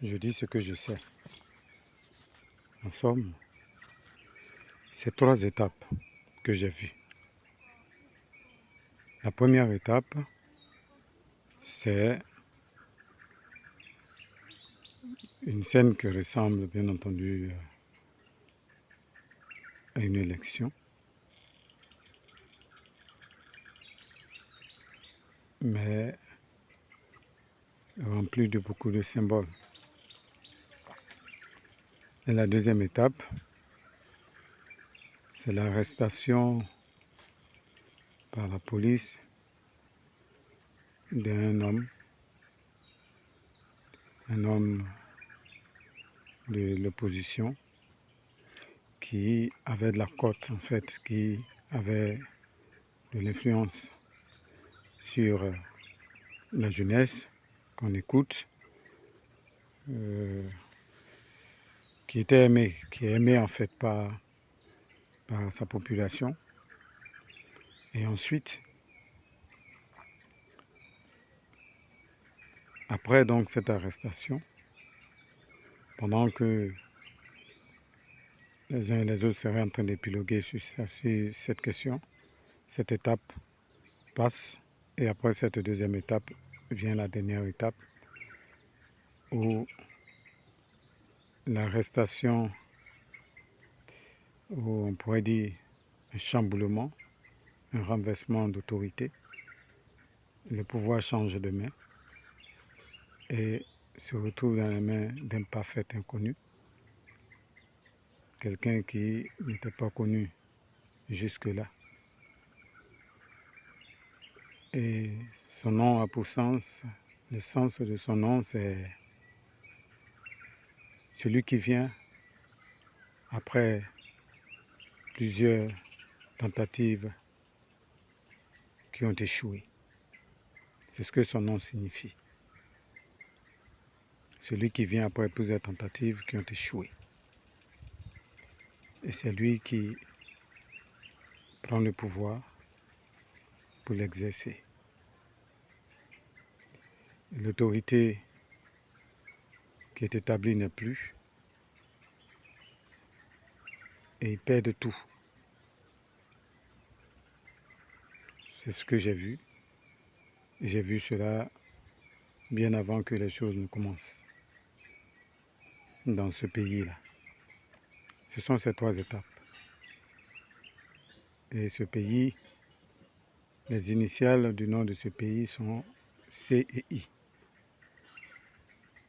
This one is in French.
Je dis ce que je sais. En somme, c'est 3 étapes que j'ai vues. La première étape, c'est une scène qui ressemble bien entendu à une élection, mais remplie de beaucoup de symboles. Et la deuxième étape, c'est l'arrestation par la police d'un homme, un homme de l'opposition qui avait de la cote en fait, qui avait de l'influence sur la jeunesse qu'on écoute, qui était aimé, qui est aimé en fait par sa population. Et ensuite, après donc cette arrestation, pendant que les uns et les autres seraient en train d'épiloguer sur cette question, cette étape passe, et après cette deuxième étape vient la dernière étape où l'arrestation, où on pourrait dire un chamboulement, un renversement d'autorité, le pouvoir change de main et se retrouve dans les mains d'un parfait inconnu, quelqu'un qui n'était pas connu jusque-là. Et son nom a pour sens, le sens de son nom, c'est celui qui vient après plusieurs tentatives qui ont échoué. C'est ce que son nom signifie. Celui qui vient après plusieurs tentatives qui ont échoué. Et c'est lui qui prend le pouvoir pour l'exercer. L'autorité qui est établie n'est plus. Et il perd de tout. C'est ce que j'ai vu. Et j'ai vu cela bien avant que les choses ne commencent dans ce pays-là. Ce sont ces 3 étapes. Et ce pays, les initiales du nom de ce pays sont C et I.